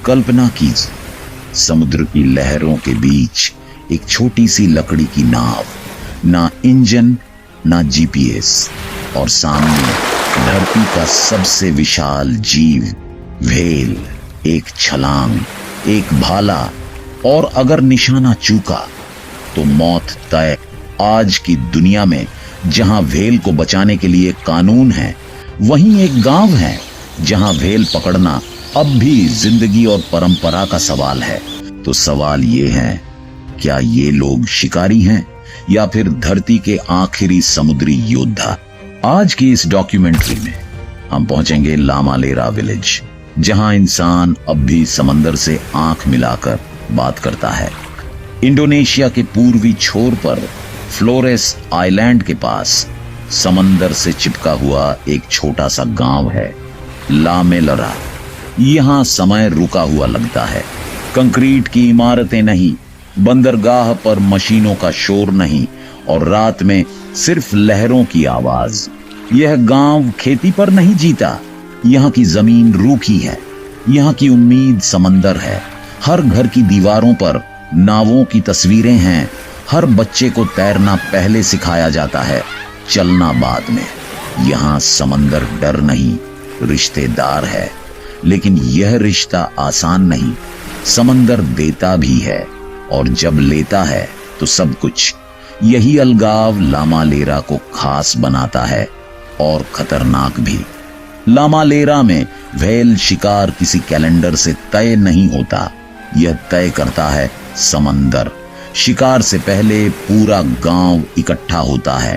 कल्पना कीजिए, समुद्र की लहरों के बीच एक छोटी सी लकड़ी की नाव, ना इंजन ना जीपीएस, और सामने धरती का सबसे विशाल जीव व्हेल। एक छलांग, एक भाला, और अगर निशाना चूका तो मौत तय। आज की दुनिया में जहां व्हेल को बचाने के लिए कानून है, वहीं एक गांव है जहां व्हेल पकड़ना अब भी जिंदगी और परंपरा का सवाल है। तो सवाल ये है, क्या ये लोग शिकारी हैं या फिर धरती के आखिरी समुद्री योद्धा? आज की इस डॉक्यूमेंट्री में हम पहुंचेंगे लामा लेरा विलेज, जहां इंसान अब भी समंदर से आंख मिलाकर बात करता है। इंडोनेशिया के पूर्वी छोर पर फ्लोरेस आइलैंड के पास समंदर से चिपका हुआ एक छोटा सा गांव है, लामेलरा। यहां समय रुका हुआ लगता है। कंक्रीट की इमारतें नहीं, बंदरगाह पर मशीनों का शोर नहीं, और रात में सिर्फ लहरों की आवाज। यह गांव खेती पर नहीं जीता। यहाँ की जमीन रूखी है, यहाँ की उम्मीद समंदर है। हर घर की दीवारों पर नावों की तस्वीरें हैं। हर बच्चे को तैरना पहले सिखाया जाता है, चलना बाद में। यहाँ समंदर डर नहीं, रिश्तेदार है। लेकिन यह रिश्ता आसान नहीं। समंदर देता भी है, और जब लेता है तो सब कुछ। यही अलगाव लामालेरा को खास बनाता है, और खतरनाक भी। लामालेरा में व्हेल शिकार किसी कैलेंडर से तय नहीं होता, यह तय करता है समंदर। शिकार से पहले पूरा गांव इकट्ठा होता है,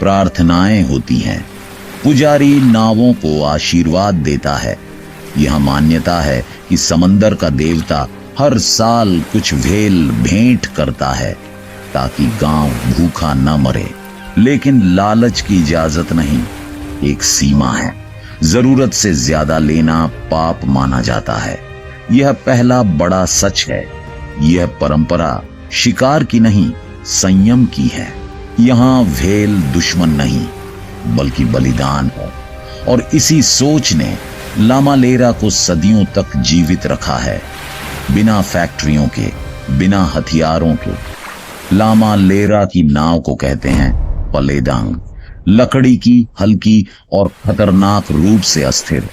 प्रार्थनाएं होती हैं, पुजारी नावों को आशीर्वाद देता है। यह मान्यता है कि समंदर का देवता हर साल कुछ व्हेल भेंट करता है, ताकि गांव भूखा न मरे। लेकिन लालच की इजाजत नहीं, एक सीमा है। जरूरत से ज्यादा लेना पाप माना जाता है। यह पहला बड़ा सच है। यह परंपरा शिकार की नहीं, संयम की है। यहाँ व्हेल दुश्मन नहीं, बल्कि बलिदान है। और इसी सोच ने लामालेरा को सदियों तक जीवित रखा है, बिना फैक्ट्रियों के, बिना हथियारों के। लामालेरा की नाव को कहते हैं पलेदांग, लकड़ी की, हल्की और खतरनाक रूप से अस्थिर।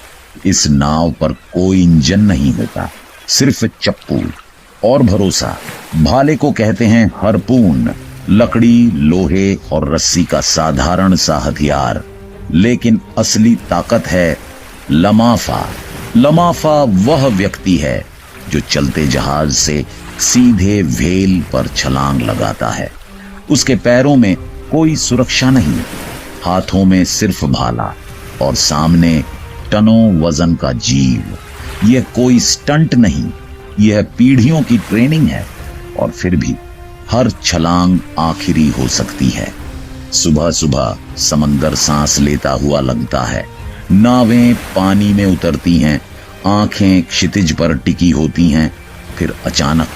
इस नाव पर कोई इंजन नहीं होता, सिर्फ चप्पू और भरोसा। भाले को कहते हैं हरपून, लकड़ी, लोहे और रस्सी का साधारण सा हथियार। लेकिन असली ताकत है लमाफा। लमाफा वह व्यक्ति है जो चलते जहाज से सीधे व्हेल पर छलांग लगाता है। उसके पैरों में कोई सुरक्षा नहीं, हाथों में सिर्फ भाला, और सामने टनों वजन का जीव। यह कोई स्टंट नहीं, यह पीढ़ियों की ट्रेनिंग है। और फिर भी हर छलांग आखिरी हो सकती है। सुबह सुबह समंदर सांस लेता हुआ लगता है। नावें पानी में उतरती हैं, आंखें क्षितिज पर टिकी होती हैं। फिर अचानक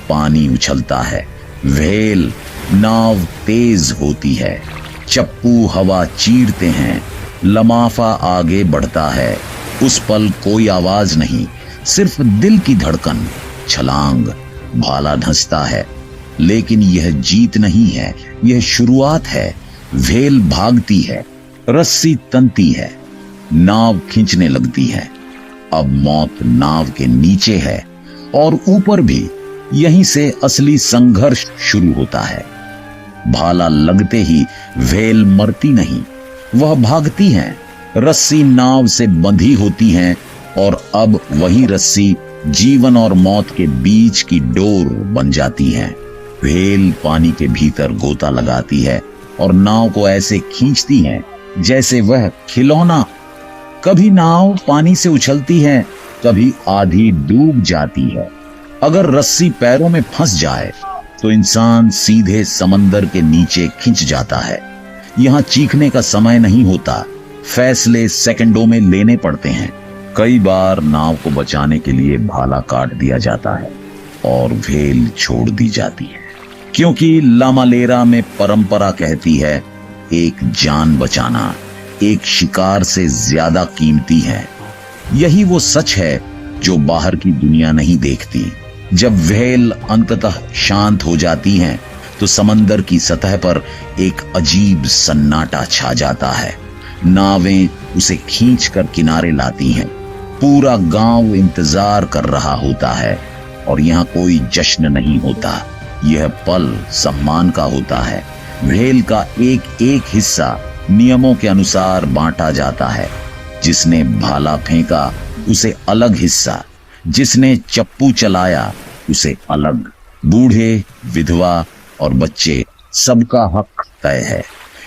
पानी उछलता है, व्हेल, नाव तेज होती है, चप्पू हवा चीरते हैं, लमाफा आगे बढ़ता है। उस पल कोई आवाज नहीं, सिर्फ दिल की धड़कन। छलांग, भाला धंसता है, लेकिन यह जीत नहीं है, यह शुरुआत है। व्हेल भागती है, रस्सी तनती है, नाव खींचने लगती है। अब मौत नाव के नीचे है, और ऊपर भी। यहीं से असली संघर्ष शुरू होता है। भाला लगते ही व्हेल मरती नहीं, वह भागती है। रस्सी नाव से बंधी होती है, और अब वही रस्सी जीवन और मौत के बीच की डोर बन जाती है। व्हेल पानी के भीतर गोता लगाती है, और नाव को ऐसे खींचती है जैसे वह खिलौना। कभी नाव पानी से उछलती है, कभी आधी डूब जाती है। अगर रस्सी पैरों में फंस जाए तो इंसान सीधे समंदर के नीचे खिंच जाता है। यहाँ चीखने का समय नहीं होता, फैसले सेकंडों में लेने पड़ते हैं। कई बार नाव को बचाने के लिए भाला काट दिया जाता है और व्हेल छोड़ दी जाती है, क्योंकि लामालेरा में परंपरा कहती है एक जान बचाना एक शिकार से ज्यादा कीमती है। यही वो सच है जो बाहर की दुनिया नहीं देखती। जब व्हेल अंततः शांत हो जाती हैं, तो समंदर की सतह पर एक अजीब सन्नाटा छा जाता है। नावें उसे खींचकर किनारे लाती हैं। पूरा गांव इंतजार कर रहा होता है और यहाँ कोई जश्न नहीं होता। यह पल सम्मान का होता है। व्हेल का एक एक हिस्सा नियमों के अनुसार बांटा जाता है। जिसने भाला फेंका उसे अलग हिस्सा, जिसने चप्पू चलाया उसे अलग। बूढ़े, विधवा और बच्चे, सबका हक तय है।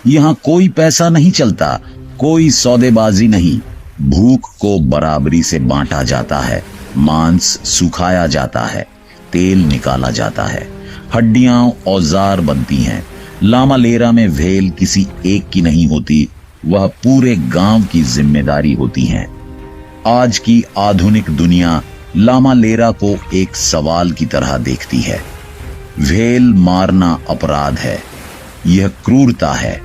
यहाँ कोई पैसा नहीं चलता, कोई सौदेबाजी नहीं। भूख को बराबरी से बांटा जाता है। मांस सुखाया जाता है, तेल निकाला जाता है, हड्डियां औजार बनती हैं। लामालेरा में व्हेल किसी एक की नहीं होती, वह पूरे गांव की जिम्मेदारी होती है। आज की आधुनिक दुनिया लामालेरा को एक सवाल की तरह देखती है। व्हेल मारना अपराध है, यह क्रूरता है।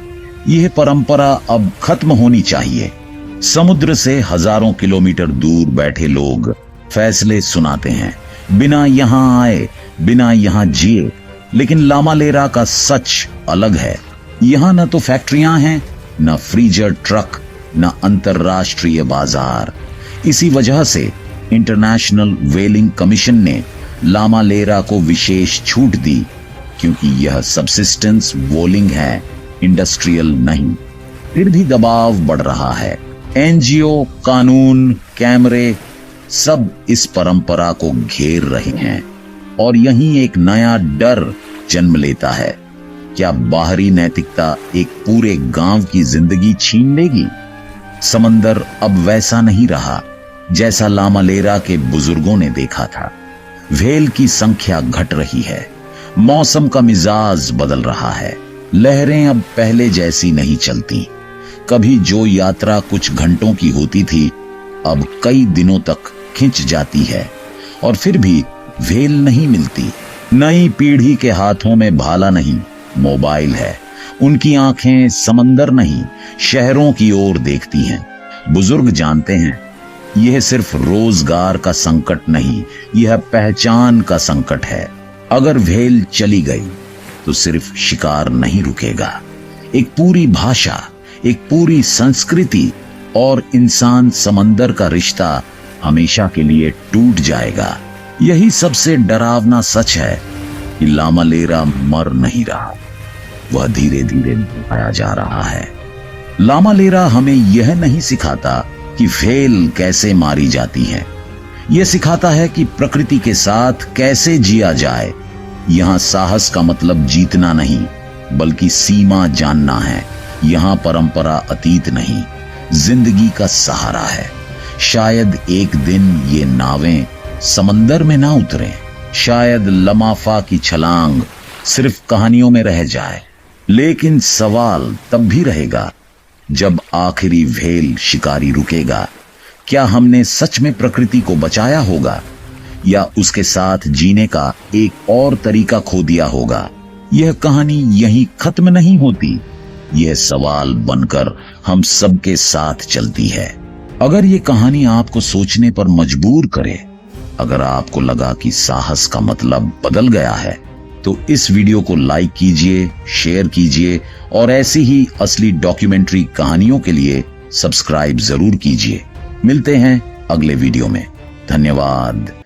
यह परंपरा अब खत्म होनी चाहिए। समुद्र से हजारों किलोमीटर दूर बैठे लोग फैसले सुनाते हैं, बिना यहां आए, बिना यहां जिए। लेकिन लामालेरा का सच अलग है। यहां न तो फैक्ट्रियां हैं, न फ्रीजर ट्रक, न अंतरराष्ट्रीय बाजार। इसी वजह से इंटरनेशनल व्हेलिंग कमीशन ने लामालेरा को विशेष छूट दी, क्योंकि यह सबसिस्टेंस वोलिंग है, इंडस्ट्रियल नहीं। फिर भी दबाव बढ़ रहा है। एनजीओ, कानून, कैमरे सब इस परंपरा को घेर रहे हैं और यहीं एक नया डर जन्म लेता है। क्या बाहरी नैतिकता एक पूरे गांव की जिंदगी छीन लेगी? समंदर अब वैसा नहीं रहा जैसा लामालेरा के बुजुर्गों ने देखा था। व्हेल की संख्या घट रही है, मौसम का मिजाज बदल रहा है। लहरें अब पहले जैसी नहीं चलती। कभी जो यात्रा कुछ घंटों की होती थी, अब कई दिनों तक खिंच जाती है। और फिर भी व्हेल नहीं मिलती। नई पीढ़ी के हाथों में भाला नहीं, मोबाइल है। उनकी आंखें समंदर नहीं, शहरों की ओर देखती हैं। बुजुर्ग जानते हैं, यह सिर्फ रोजगार का संकट नहीं, यह पहचान का संकट है। अगर व्हेल चली गई तो सिर्फ शिकार नहीं रुकेगा। एक पूरी भाषा, एक पूरी संस्कृति और इंसान समंदर का रिश्ता हमेशा के लिए टूट जाएगा। यही सबसे डरावना सच है कि लामालेरा मर नहीं रहा, वह धीरे धीरे भुलाया जा रहा है। लामालेरा हमें यह नहीं सिखाता कि व्हेल कैसे मारी जाती है। यह सिखाता है कि प्रकृति के साथ कैसे जिया जाए। यहां साहस का मतलब जीतना नहीं, बल्कि सीमा जानना है। यहां परंपरा अतीत नहीं, जिंदगी का सहारा है। शायद एक दिन ये नावें समंदर में ना उतरें, शायद लमाफा की छलांग सिर्फ कहानियों में रह जाए। लेकिन सवाल तब भी रहेगा जब आखिरी व्हेल शिकारी रुकेगा। क्या हमने सच में प्रकृति को बचाया होगा, या उसके साथ जीने का एक और तरीका खो दिया होगा? यह कहानी यहीं खत्म नहीं होती, यह सवाल बनकर हम सबके साथ चलती है। अगर ये कहानी आपको सोचने पर मजबूर करे, अगर आपको लगा कि साहस का मतलब बदल गया है, तो इस वीडियो को लाइक कीजिए, शेयर कीजिए और ऐसी ही असली डॉक्यूमेंट्री कहानियों के लिए सब्सक्राइब जरूर कीजिए। मिलते हैं अगले वीडियो में। धन्यवाद।